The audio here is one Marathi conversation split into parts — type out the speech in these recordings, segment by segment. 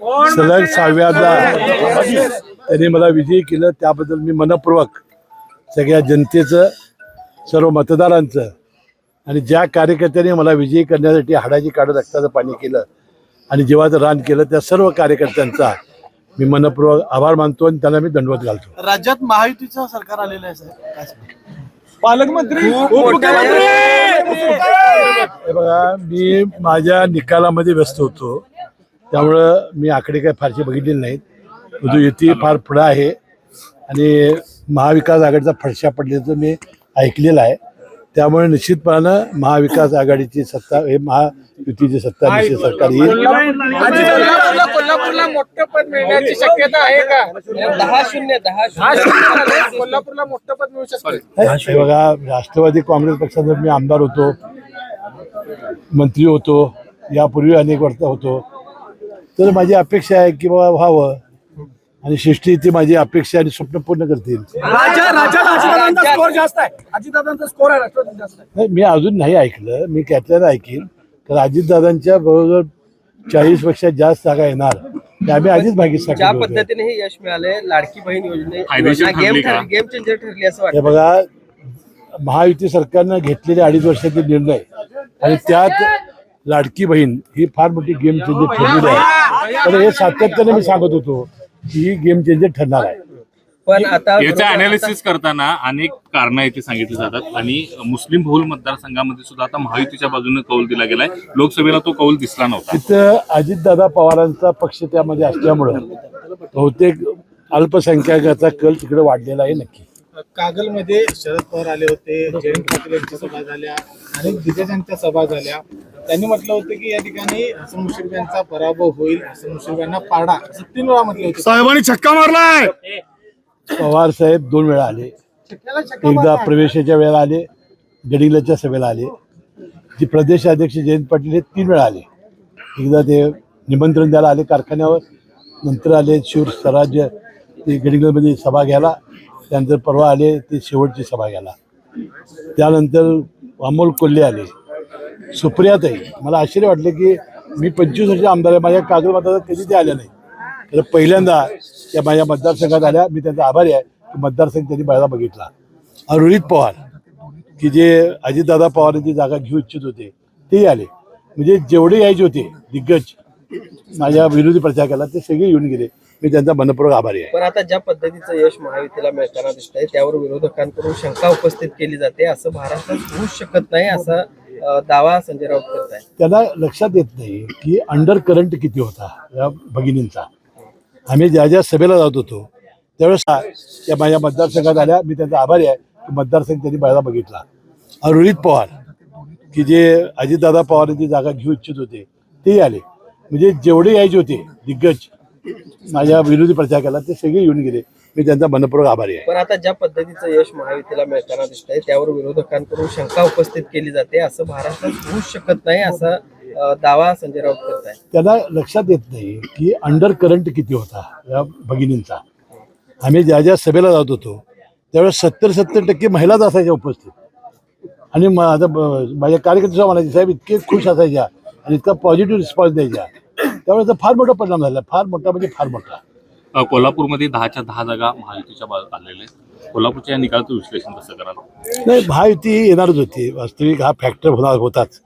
सलग 6व्यांदा त्यांनी मला विजयी केलं, त्याबद्दल मी मनपूर्वक सगळ्या जनतेचं, सर्व मतदारांचं आणि ज्या कार्यकर्त्यांनी मला विजयी करण्यासाठी हाडाची काढत रक्ताचं पाणी केलं आणि जीवाचं रान केलं त्या सर्व कार्यकर्त्यांचा मी मनपूर्वक आभार मानतो आणि त्यांना मी दंडवत घालतो. राज्यात महायुतीचं सरकार आलेलं आहे साहेब, पालकमंत्री हे बघा, मी माझ्या निकालामध्ये व्यस्त होतो, त्यामुळं मी आकडे काही फारसे बघितलेले नाहीत. परंतु युती फार पुढं आहे आणि महाविकास आघाडीचा फडशा पडल्याचं मी ऐकलेलं आहे. त्यामुळे निश्चितपणानं महाविकास आघाडीची सत्ता, हे महायुतीची सत्ता निश्चित सरकार येईल. कोल्हापूरला मोठं पद मिळण्याची शक्यता आहे का? 10-0 कोल्हापूरला मोठं पद मिळू शकतं. हे बघा, राष्ट्रवादी काँग्रेस पक्षाचा मी आमदार होतो, मंत्री होतो, यापूर्वी अनेक वर्ष होतो. तर माझी अपेक्षा आहे की बाबा व्हावं आणि शिष्टी ती माझी अपेक्षा आणि स्वप्न पूर्ण करतील. स्कोर जास्त आहे, अजितदादांचा स्कोर आहे राष्ट्रवादी जास्त आहे. नाही, मी अजून नाही ऐकलं, मी त्यातल्यानं ऐकीन. तर अजितदादांच्या बरोबर 40पेक्षा जास्त जागा येणार ते आम्ही आधीच मागे ज्या सांगितलं होतं. पद्धतीने हे यश मिळाले, लाडकी बहीण योजना गेम चेंजर ठरली असं हे वाटतं. बघा, महायुती सरकारनं घेतलेले 2.5 वर्षाचे निर्णय आणि त्यात लाडकी बहीण ही फार मोठी गेम चेंजर ठरलेली आहे. तर हे सातत्याने मी सांगत होतो की ही गेम चेंजर ठरणार आहे. पण आता याचं अनालिसिस करताना अनेक कारणं इथे सांगितली जातात आणि मुस्लिम बहुल मतदारसंघामध्ये सुद्धा आता महायुतीच्या बाजूने कौल दिला गेलाय. लोकसभेला तो कौल दिसला नव्हता. तिथं अजितदादा पवारांचा पक्ष त्यामध्ये असल्यामुळं बहुतेक अल्पसंख्याकाचा कल तिकडे वाढलेला आहे. नक्की कागलमध्ये शरद पवार आले होते, जयंत पाटील यांच्या सभा झाल्या, अनेक दिग्गजांच्या सभा झाल्या. त्यांनी म्हटलं होतं की या ठिकाणी हसन मुश्रीफ यांचा पराभव होईल, हसन मुश्रीफ यांना पाडा, असं 3 वेळा म्हटले होते. साहेबांनी छक्का मारलाय. पवार साहेब 2 वेळा आले. एकदा प्रवेशाच्या वेळेला आले, गडिंगलजच्या सभेला आले. जे प्रदेश अध्यक्ष जयंत पाटील हे 3 वेळा आले. एकदा ते निमंत्रण द्यायला आले कारखान्यावर, नंतर आले शिव स्वराज्य ते गडिंगलजमध्ये सभा घ्यायला, त्यानंतर परवा आले ते शेवटची सभा घ्यायला. त्यानंतर अमोल कोल्हे आले, सुप्रियाताई. मला आश्चर्य वाटले की मी 25 वर्ष आमदार आहे, माझ्या कागद मतदारात कधी ते आल्या नाही. तर पहिल्यांदा त्या माझ्या मतदारसंघात आल्या. मी त्यांचा आभारी आहे की मतदारसंघ त्यांनी पहिला बघितला. रोहित पवार की जे अजितदादा पवारांची जागा घेऊ इच्छित होते तेही आले. म्हणजे जेवढे यायचे होते दिग्गज माझ्या विरोधी प्रचारकाला ते सगळे येऊन गेले. मी त्यांचा मनपूर्वक आभारी आहे. पण आता ज्या पद्धतीचं यश महायुतीला मिळताना दिसतंय त्यावर विरोधकांकडून शंका उपस्थित केली जाते. असं महाराष्ट्रात होऊच शकत नाही असा दावा संजय राऊत करत आहे. त्यांना लक्षात येत नाही की अंडर करंट किती होता या भगिनींचा. आम्ही ज्या ज्या सभेला जात होतो त्यावेळेस त्या माझ्या मतदारसंघात आल्या. मी त्यांचा आभारी आहे की मतदारसंघ त्यांनी पहिला बघितला. रोहित पवार की जे अजितदादा पवारांची जागा घेऊ इच्छित होते तेही आले. म्हणजे जेवढे यायचे होते दिग्गज माझ्या विरोधी प्रचारकाला ते सगळे येऊन गेले. मी त्यांचा मनपूर्वक आभारी आहे. पण आता ज्या पद्धतीचं यश महायुतीला मिळताना दिसतंय त्यावर विरोधकांकडून शंका उपस्थित केली जाते. असं महाराष्ट्रात होऊच शकत नाही असा दावा संजय राऊत करत आहे. त्यांना लक्षात येत नाही की अंडर करंट किती होता या भगिनींचा. आम्ही ज्या ज्या सभेला जात होतो त्यावेळेस 70% महिलाच असायच्या उपस्थित. आणि आता माझ्या कार्यकर्ते म्हणायचे साहेब इतके खुश असायच्या आणि इतका पॉझिटिव्ह रिस्पॉन्स द्यायचा. त्यावेळेस फार मोठा परिणाम झाला. फार मोठा म्हणजे फार मोठा. कोल्हापूरमध्ये 10च्या 10 जागा महायुतीच्या बाजूला आलेल्या आहेत. कोल्हापूरच्या या निकालाचं विश्लेषण कसं कराल? नाही, महायुती येणारच होती. वास्तविक हा फॅक्टर होताच.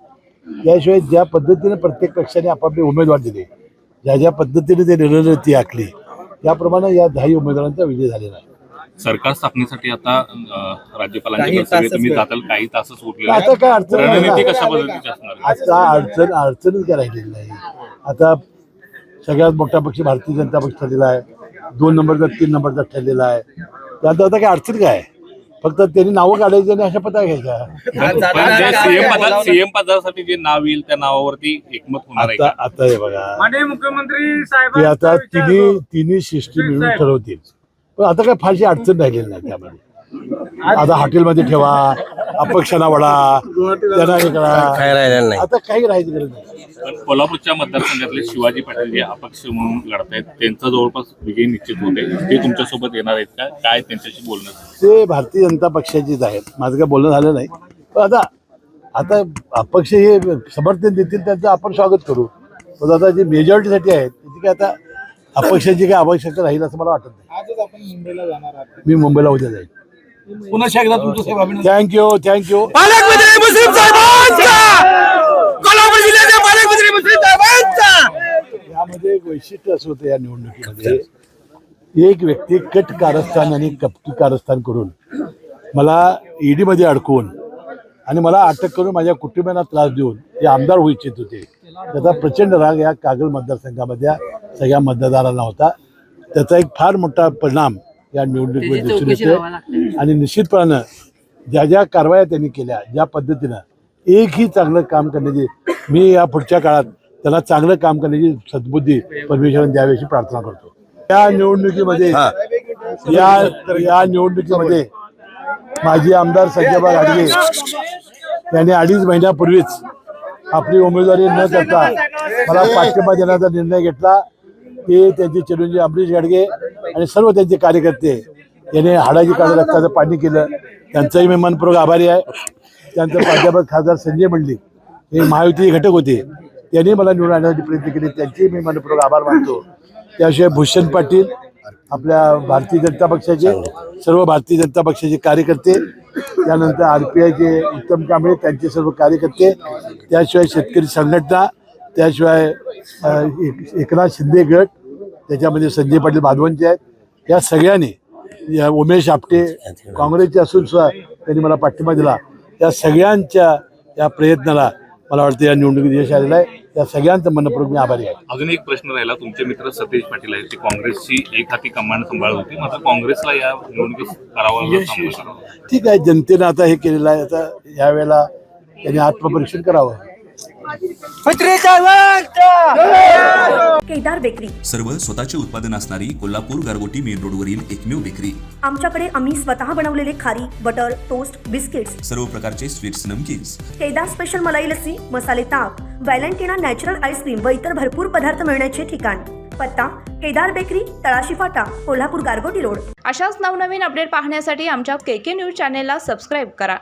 याशिवाय ज्या पद्धतीने प्रत्येक पक्षाने आपापले उमेदवार दिले, ज्या ज्या पद्धतीने ते रणनीती आखली त्याप्रमाणे या 10 उमेदवारांचा विजय झालेला आहे. सरकार स्थापनेसाठी आता राज्यपालांच्या सभेत तुम्ही जाताल, काही तासच उरलेले आता काय अडचण नाही. रणनीती कशा पद्धतीची असणार? आता अडचणच काय राहिलेली नाही. आता सगळ्यात मोठा पक्ष भारतीय जनता पक्ष ठरलेला आहे. 2 नंबरचा 3 नंबरचा ठरलेला आहे. त्यात आता काय अडचण काय आहे? फक्त त्यांनी नावं काढायची आणि अशा पत्ता घ्यायच्या. सीएम पदासाठी जे नाव येईल त्या नावावरती एकमत होणार आहे का? आता हे बघा माननीय मुख्यमंत्री की साहेब आता तिन्ही शिष्टी मिळून ठरवतील. पण आता काय फारशी अडचण राहिलेली नाही त्यामध्ये. आता हॉटेलमध्ये ठेवा, अपक्षांना वडा, त्यांना हे करा, आता काही राहायची गरज नाही. पण कोल्हापूरच्या मतदारसंघातले शिवाजी पाटील जे अपक्ष म्हणून लढतायत त्यांचा जवळपास विजय निश्चित होते. ते तुमच्यासोबत येणार आहेत का? काय त्यांच्याशी बोलणं? ते भारतीय जनता पक्षाचीच आहेत. माझं काय बोलणं झालं नाही. पण आता अपक्ष हे समर्थन देतील त्यांचं आपण स्वागत करू. तो आता जी मेजॉरिटीसाठी आहे त्याची काय आता अपक्षाची काय आवश्यकता राहील असं मला वाटत नाही. आजच आपण मुंबईला जाणार आहात. मी मुंबईला उद्या जाईल. पुन्हा एकदा तुमचं साहेब अभिनंदन. थँक्यू पालकमंत्री मुस्लिम साहेबांचा, कोल्हापूर जिल्ह्याचे पालकमंत्री मुस्लिम साहेबांचा. यामध्ये एक वैशिष्ट्य असं होतं या निवडणुकीमध्ये, एक व्यक्ती कट कारस्थान आणि कपटी कारस्थान करून मला ईडीमध्ये अडकवून आणि मला अटक करून माझ्या कुटुंबियांना त्रास देऊन हे आमदार होऊ इच्छित होते. त्याचा प्रचंड राग या कागल मतदारसंघामधल्या सगळ्या मतदारांना होता. त्याचा एक फार मोठा परिणाम या निवडणुकीमध्ये दिसून येतोय आणि निश्चितपणानं ज्या ज्या कारवाया त्यांनी केल्या, ज्या पद्धतीनं एकही चांगलं काम करण्याची, मी या पुढच्या काळात त्यांना चांगलं काम करण्याची सद्बुद्धी परमेश्वराने द्यावी अशी प्रार्थना करतो. या निवडणुकीमध्ये या निवडणुकीमध्ये माजी आमदार संजयभाऊ घाटगे यांनी 2.5 महिन्यापूर्वीच आपली उमेदवारी न करता मला पाठिंबा देण्याचा निर्णय घेतला. ते त्यांचे चिरंजीव अमरीश घाटगे आणि सर्व त्यांचे कार्यकर्ते यांनी हाडाची काढून रक्ताचं पाणी केलं. त्यांचाही मी मनपूर्वक आभारी आहे. त्यांचं प्राध्यापक खासदार संजय मंडलिक हे महायुती घटक होते, त्यांनी मला निवडून आणण्यासाठी प्रयत्न केले, त्यांचेही मी मनपूर्वक आभार मानतो. त्याशिवाय भूषण पाटील आपल्या भारतीय जनता पक्षाचे, सर्व भारतीय जनता पक्षाचे कार्यकर्ते, त्यानंतर RPIचे उत्तम कांबळे त्यांचे सर्व कार्यकर्ते, त्याशिवाय शेतकरी संघटना, त्याशिवाय एकनाथ शिंदे गट, त्याच्यामध्ये संजय पाटील बाधवांचे आहेत. या सगळ्यांनी, या उमेश आपटे काँग्रेसचे असून सुद्धा त्यांनी मला पाठिंबा दिला. या सगळ्यांच्या या प्रयत्नाला मला वाटतं या निवडणुकीत यश आलेलं आहे. या सगळ्यांचं मनपूर्वक मी आभारी आहे. अजून एक प्रश्न राहिला, तुमचे मित्र सतेज पाटील आहेत, ते काँग्रेसची एक हाती कमान सांभाळ होती, मात्र काँग्रेसला या निवडणुकीत करावं. ठीक आहे, जनतेनं आता हे केलेलं आहे. आता यावेळेला त्यांनी आत्मपरीक्षण करावं. केदार बेकरी, सर्व स्वतःचे उत्पादन असणारी कोल्हापूर गारगोटी मेन रोडवरील एकमेव बेकरी. आमच्याकडे आम्ही स्वतः बनवलेले खारी, बटर, टोस्ट, बिस्किट्स, सर्व प्रकारचे स्वीट्स, नमकीन्स. केदार स्पेशल मलाई लस्सी, मसाले ताक, व्हॅलेंटिना नॅचरल आईस्क्रीम व इतर भरपूर पदार्थ मिळण्याचे ठिकाण. पत्ता केदार बेकरी, तळाशी फाटा, कोल्हापूर गारगोटी रोड. अशाच नवनवीन अपडेट पाहण्यासाठी आमच्या KK न्यूज चॅनेलला सबस्क्राईब करा.